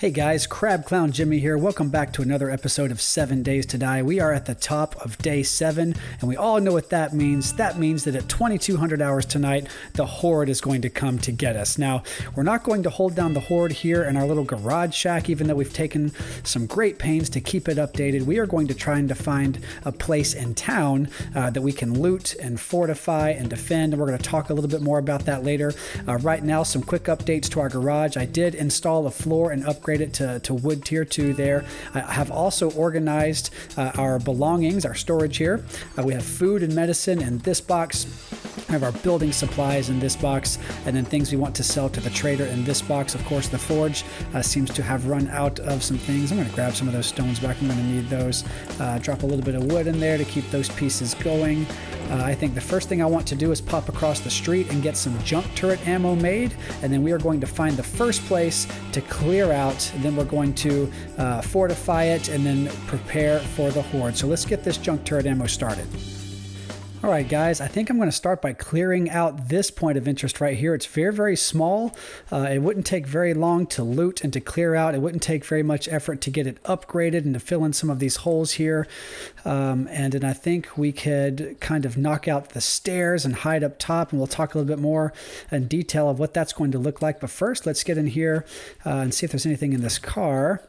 Hey guys, Crab Clown Jimmy here. Welcome back to another episode of 7 Days to Die. We are at the top of day 7, and we all know what that means. That means that at 2200 hours tonight, the Horde is going to come to get us. Now, we're not going to hold down the Horde here in our little garage shack, even though we've taken some great pains to keep it updated. We are going to try and find a place in town that we can loot and fortify and defend, and we're going to talk a little bit more about that later. Right now, some quick updates to our garage. I did install a floor and upgrade it to wood tier 2 there. I have also organized our belongings, our storage here. We have food and medicine in this box. We have our building supplies in this box, and then things we want to sell to the trader in this box. Of course, the forge seems to have run out of some things. I'm going to grab some of those stones back. I'm going to need those. Drop a little bit of wood in there to keep those pieces going. I think the first thing I want to do is pop across the street and get some junk turret ammo made, and then we are going to find the first place to clear out. Then we're going to fortify it and then prepare for the Horde. So let's get this junk turret ammo started. All right, guys, I think I'm going to start by clearing out this point of interest right here. It's very, very small. It wouldn't take very long to loot and to clear out. It wouldn't take very much effort to get it upgraded and to fill in some of these holes here. And then I think we could kind of knock out the stairs and hide up top, and we'll talk a little bit more in detail of what that's going to look like. But first, let's get in here and see if there's anything in this car.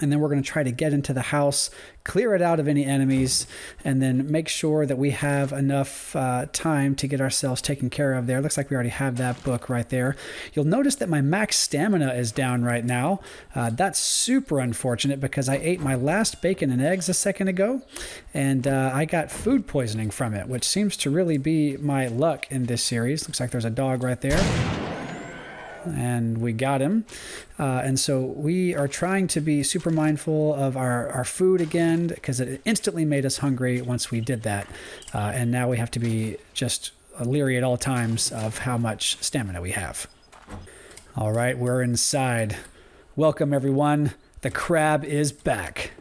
And then we're going to try to get into the house, clear it out of any enemies, and then make sure that we have enough time to get ourselves taken care of there. Looks like we already have that book right there. You'll notice that my max stamina is down right now. That's super unfortunate because I ate my last bacon and eggs a second ago, and I got food poisoning from it, which seems to really be my luck in this series. Looks like there's a dog right there. And we got him. And so we are trying to be super mindful of our food again, because it instantly made us hungry once we did that. And now we have to be just leery at all times of how much stamina we have. All right, we're inside. Welcome, everyone. The crab is back.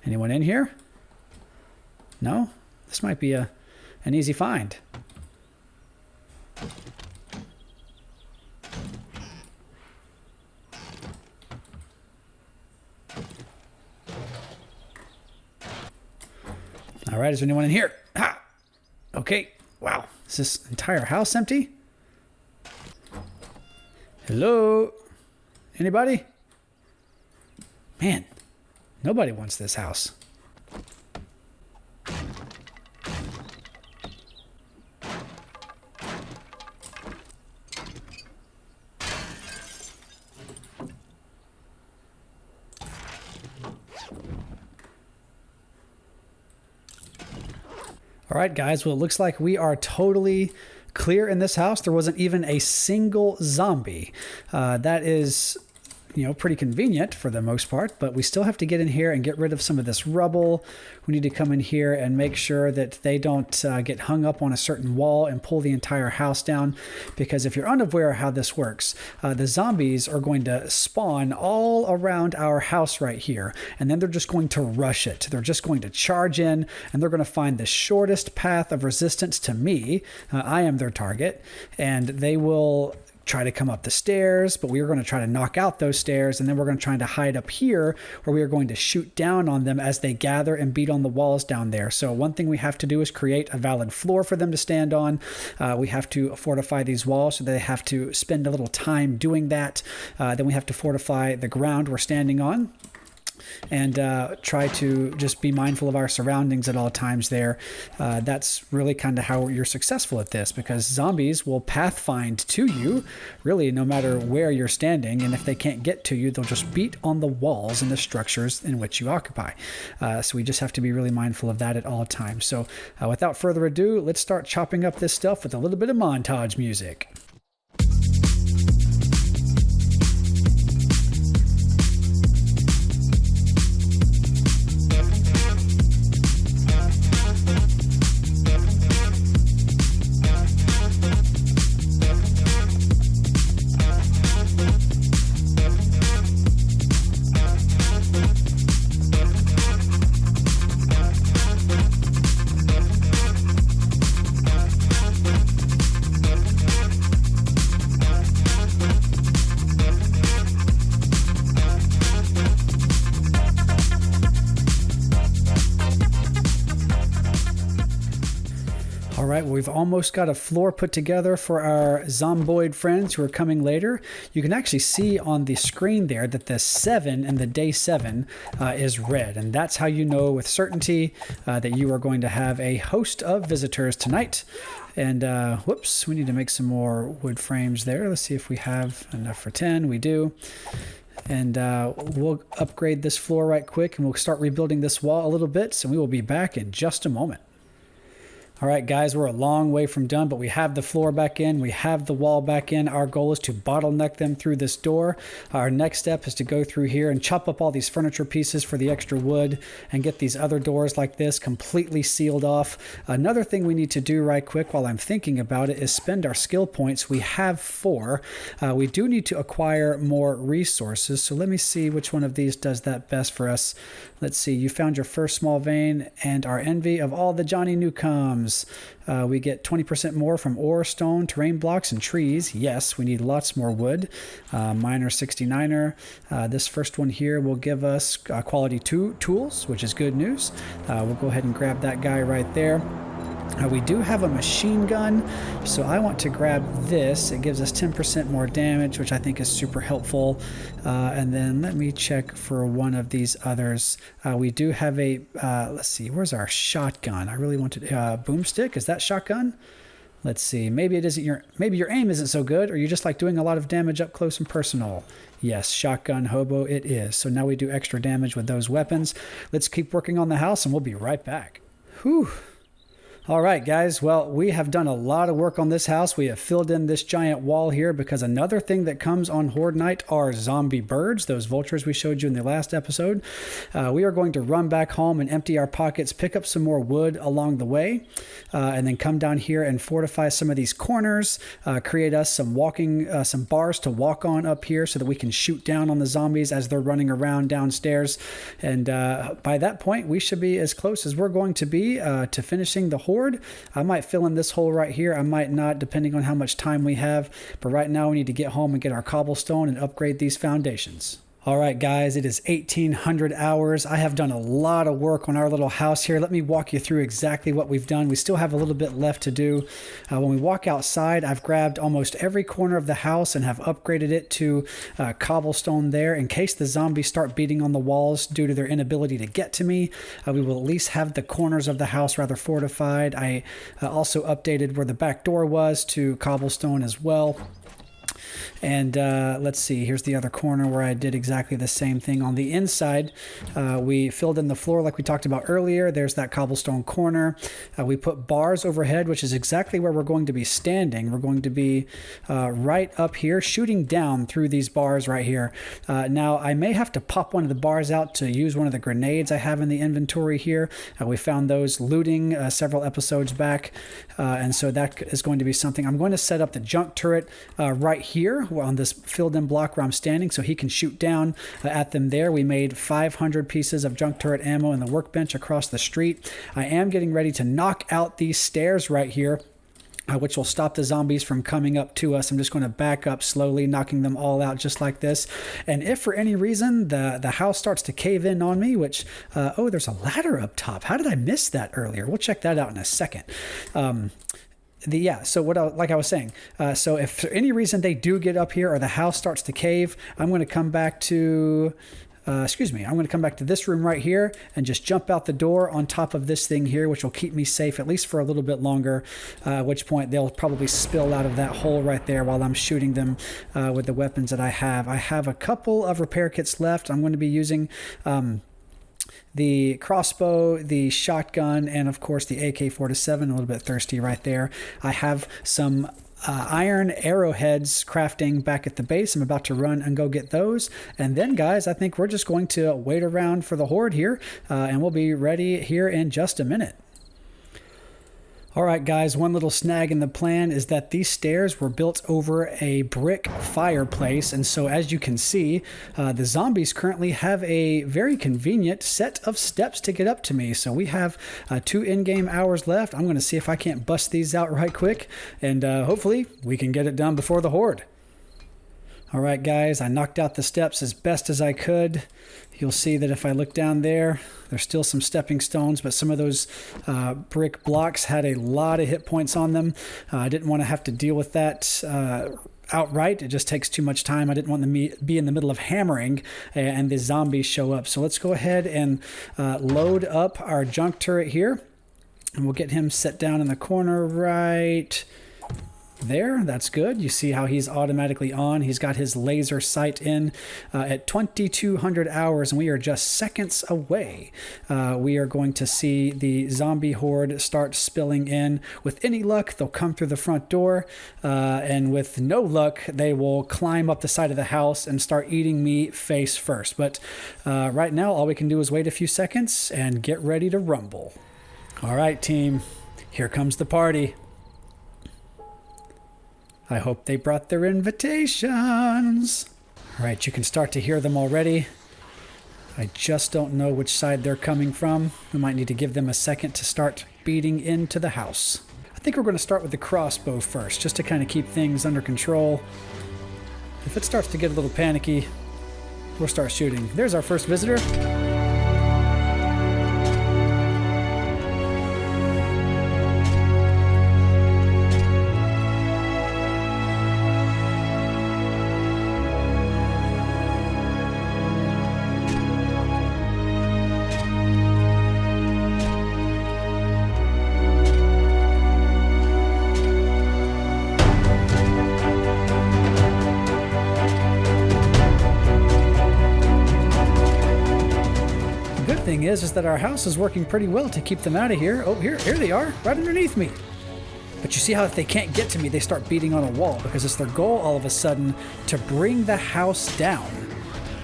Anyone in here? No? This might be an easy find. All right, is there anyone in here? Ha! Okay, wow. Is this entire house empty? Hello? Anybody? Man, nobody wants this house. All right, guys, well, it looks like we are totally clear in this house. There wasn't even a single zombie. That is, pretty convenient for the most part, but we still have to get in here and get rid of some of this rubble. We need to come in here and make sure that they don't get hung up on a certain wall and pull the entire house down, because if you're unaware how this works, the zombies are going to spawn all around our house right here, and then they're just going to rush it. They're just going to charge in, and they're going to find the shortest path of resistance to me. I am their target, and they will try to come up the stairs, but we are going to try to knock out those stairs, and then we're going to try to hide up here where we are going to shoot down on them as they gather and beat on the walls down there. So one thing we have to do is create a valid floor for them to stand on. We have to fortify these walls, so they have to spend a little time doing that. Then we have to fortify the ground we're standing on, and try to just be mindful of our surroundings at all times there. That's really kind of how you're successful at this, because zombies will pathfind to you really no matter where you're standing, and if they can't get to you, they'll just beat on the walls and the structures in which you occupy. So we just have to be really mindful of that at all times. So without further ado, let's start chopping up this stuff with a little bit of montage music. right, well, we've almost got a floor put together for our zomboid friends who are coming later. You can actually see on the screen there that the 7 in the day 7 is red, and that's how you know with certainty that you are going to have a host of visitors tonight. And whoops, we need to make some more wood frames there. Let's see if we have enough for 10. We do. And we'll upgrade this floor right quick, and we'll start rebuilding this wall a little bit, so we will be back in just a moment. All right, guys, we're a long way from done, but we have the floor back in. We have the wall back in. Our goal is to bottleneck them through this door. Our next step is to go through here and chop up all these furniture pieces for the extra wood and get these other doors like this completely sealed off. Another thing we need to do right quick while I'm thinking about it is spend our skill points. We have 4. We do need to acquire more resources. So let me see which one of these does that best for us. Let's see. You found your first small vein and our envy of all the Johnny Newcomes. We get 20% more from ore, stone, terrain blocks, and trees. Yes, we need lots more wood. Miner 69er. This first one here will give us quality 2 tools, which is good news. We'll go ahead and grab that guy right there. We do have a machine gun, so I want to grab this. It gives us 10% more damage, which I think is super helpful. And then let me check for one of these others. We do have a, let's see, where's our shotgun? I really wanted boomstick. Is that shotgun? Let's see. Maybe it isn't maybe your aim isn't so good, or you just like doing a lot of damage up close and personal. Yes, shotgun hobo it is. So now we do extra damage with those weapons. Let's keep working on the house, and we'll be right back. Whew. All right, guys. Well, we have done a lot of work on this house. We have filled in this giant wall here because another thing that comes on Horde Night are zombie birds, those vultures we showed you in the last episode. We are going to run back home and empty our pockets, pick up some more wood along the way, and then come down here and fortify some of these corners, create us some some bars to walk on up here so that we can shoot down on the zombies as they're running around downstairs. And by that point, we should be as close as we're going to be to finishing the Horde. I might fill in this hole right here. I might not, depending on how much time we have. But right now we need to get home and get our cobblestone and upgrade these foundations. All right, guys, it is 1800 hours. I have done a lot of work on our little house here. Let me walk you through exactly what we've done. We still have a little bit left to do. When we walk outside, I've grabbed almost every corner of the house and have upgraded it to cobblestone there in case the zombies start beating on the walls due to their inability to get to me. We will at least have the corners of the house rather fortified. I also updated where the back door was to cobblestone as well. And let's see, here's the other corner where I did exactly the same thing. On the inside, we filled in the floor like we talked about earlier. There's that cobblestone corner. We put bars overhead, which is exactly where we're going to be standing. We're going to be right up here, shooting down through these bars right here. Now, I may have to pop one of the bars out to use one of the grenades I have in the inventory here. We found those looting several episodes back, and so that is going to be something. I'm going to set up the junk turret right here on this filled-in block where I'm standing so he can shoot down at them there. We made 500 pieces of junk turret ammo in the workbench across the street. I am getting ready to knock out these stairs right here, which will stop the zombies from coming up to us. I'm just going to back up slowly, knocking them all out just like this. And if for any reason the house starts to cave in on me, which, oh, there's a ladder up top. How did I miss that earlier? We'll check that out in a second. So like I was saying, so if for any reason they do get up here or the house starts to cave, I'm going to come back to, I'm going to come back to this room right here and just jump out the door on top of this thing here, which will keep me safe at least for a little bit longer, at which point they'll probably spill out of that hole right there while I'm shooting them with the weapons that I have. I have a couple of repair kits left. I'm going to be using the crossbow, the shotgun, and of course the AK-47. A little bit thirsty right there. I have some iron arrowheads crafting back at the base. I'm about to run and go get those. And then, guys, I think we're just going to wait around for the Horde here, and we'll be ready here in just a minute. All right, guys, one little snag in the plan is that these stairs were built over a brick fireplace. And so as you can see, the zombies currently have a very convenient set of steps to get up to me. So we have 2 in-game hours left. I'm going to see if I can't bust these out right quick. And hopefully we can get it done before the Horde. All right, guys, I knocked out the steps as best as I could. You'll see that if I look down there, there's still some stepping stones, but some of those brick blocks had a lot of hit points on them. I didn't want to have to deal with that outright. It just takes too much time. I didn't want to be in the middle of hammering and the zombies show up. So let's go ahead and load up our junk turret here, and we'll get him set down in the corner right there. That's good. You see how he's automatically on. He's got his laser sight in at 2200 hours, and we are just seconds away. We are going to see the zombie horde start spilling in. With any luck, they'll come through the front door, and with no luck, they will climb up the side of the house and start eating me face first. But right now, all we can do is wait a few seconds and get ready to rumble. All right, team, here comes the party. I hope they brought their invitations. All right, you can start to hear them already. I just don't know which side they're coming from. We might need to give them a second to start beating into the house. I think we're going to start with the crossbow first, just to kind of keep things under control. If it starts to get a little panicky, we'll start shooting. There's our first visitor. Thing is that our house is working pretty well to keep them out of here. Oh, here they are, right underneath me. But you see how if they can't get to me, they start beating on a wall because it's their goal all of a sudden to bring the house down.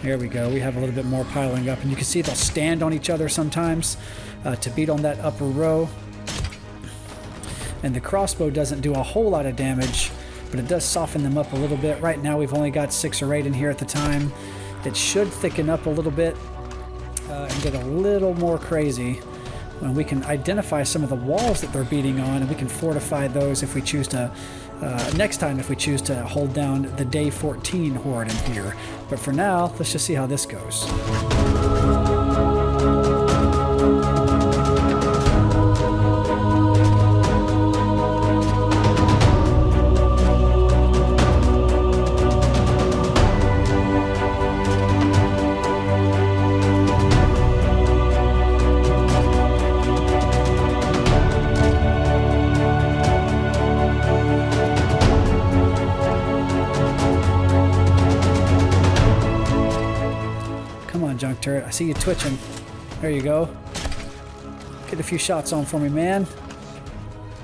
There we go. We have a little bit more piling up, and you can see they'll stand on each other sometimes to beat on that upper row. And the crossbow doesn't do a whole lot of damage, but it does soften them up a little bit. Right now we've only got 6 or 8 in here at the time. It should thicken up a little bit and get a little more crazy when we can identify some of the walls that they're beating on, and we can fortify those if we choose to next time, if we choose to hold down the day 14 horde in here. But for now, let's just see how this goes. Junk turret, I see you twitching. There you go. Get a few shots on for me, man.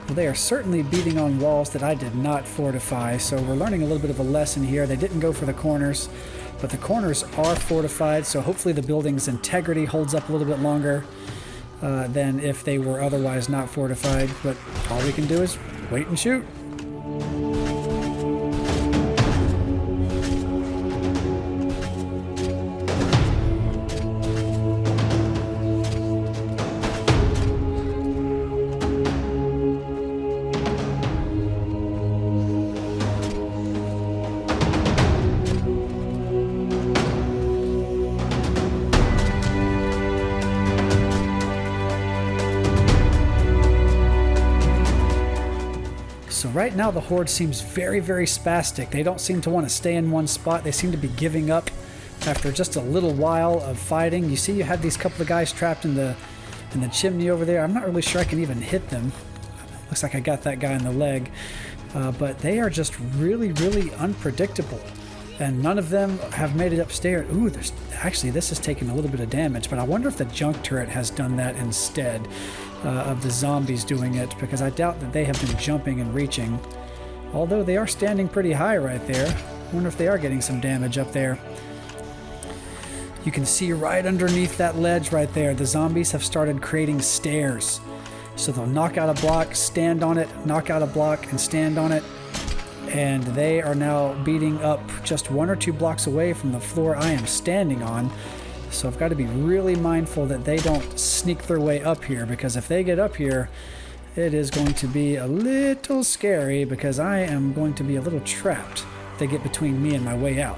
Well, they are certainly beating on walls that I did not fortify, so we're learning a little bit of a lesson here. They didn't go for the corners, but the corners are fortified, so hopefully the building's integrity holds up a little bit longer than if they were otherwise not fortified. But all we can do is wait and shoot. So right now the horde seems very, very spastic. They don't seem to want to stay in one spot. They seem to be giving up after just a little while of fighting. You see you have these couple of guys trapped in the chimney over there. I'm not really sure I can even hit them. Looks like I got that guy in the leg. But they are just really, really unpredictable. And none of them have made it upstairs. Ooh, actually this is taking a little bit of damage, but I wonder if the junk turret has done that instead of the zombies doing it, because I doubt that they have been jumping and reaching. Although they are standing pretty high right there. I wonder if they are getting some damage up there. You can see right underneath that ledge right there, the zombies have started creating stairs. So they'll knock out a block, stand on it, knock out a block, and stand on it. And they are now beating up just 1 or 2 blocks away from the floor I am standing on. So I've got to be really mindful that they don't sneak their way up here, because if they get up here, it is going to be a little scary, because I am going to be a little trapped. they get between me and my way out.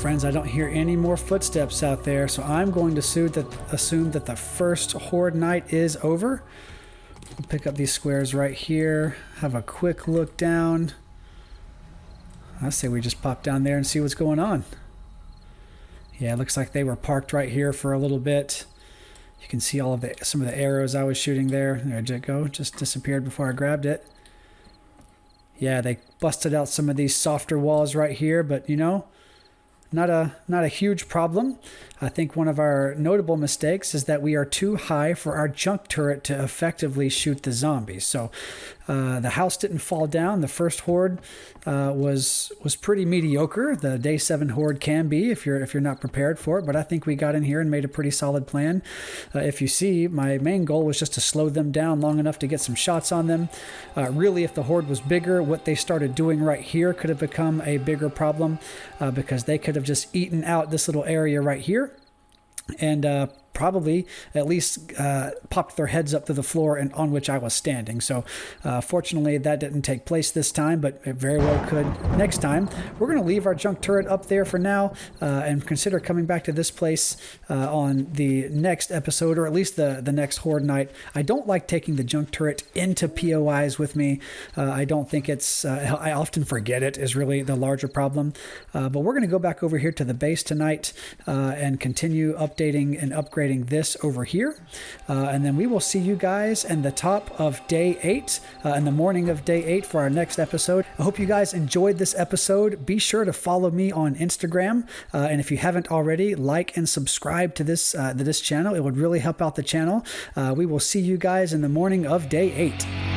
Friends, I don't hear any more footsteps out there, so I'm going to assume that the first horde night is over. I'll pick up these squares right here, have a quick look down. I say we just pop down there and see what's going on. Yeah, it looks like they were parked right here for a little bit. You can see some of the arrows I was shooting there. There it go, just disappeared before I grabbed it. Yeah, they busted out some of these softer walls right here, but you know, not a huge problem. I think one of our notable mistakes is that we are too high for our junk turret to effectively shoot the zombies. So the house didn't fall down. The first horde was pretty mediocre. The day 7 horde can be if you're not prepared for it. But I think we got in here and made a pretty solid plan. If you see, my main goal was just to slow them down long enough to get some shots on them. Really, if the horde was bigger, what they started doing right here could have become a bigger problem because they could have just eaten out this little area right here and probably at least popped their heads up to the floor and on which I was standing. So fortunately that didn't take place this time, but it very well could next time. We're going to leave our junk turret up there for now and consider coming back to this place on the next episode, or at least the next horde night. I don't like taking the junk turret into POIs with me. I don't think it's I often forget it is really the larger problem, but we're going to go back over here to the base tonight and continue updating and upgrading this over here, and then we will see you guys in the top of day 8 in the morning of day 8 for our next episode. I hope you guys enjoyed this episode. Be sure to follow me on Instagram, and if you haven't already, like and subscribe to this channel. It would really help out the channel. We will see you guys in the morning of day 8.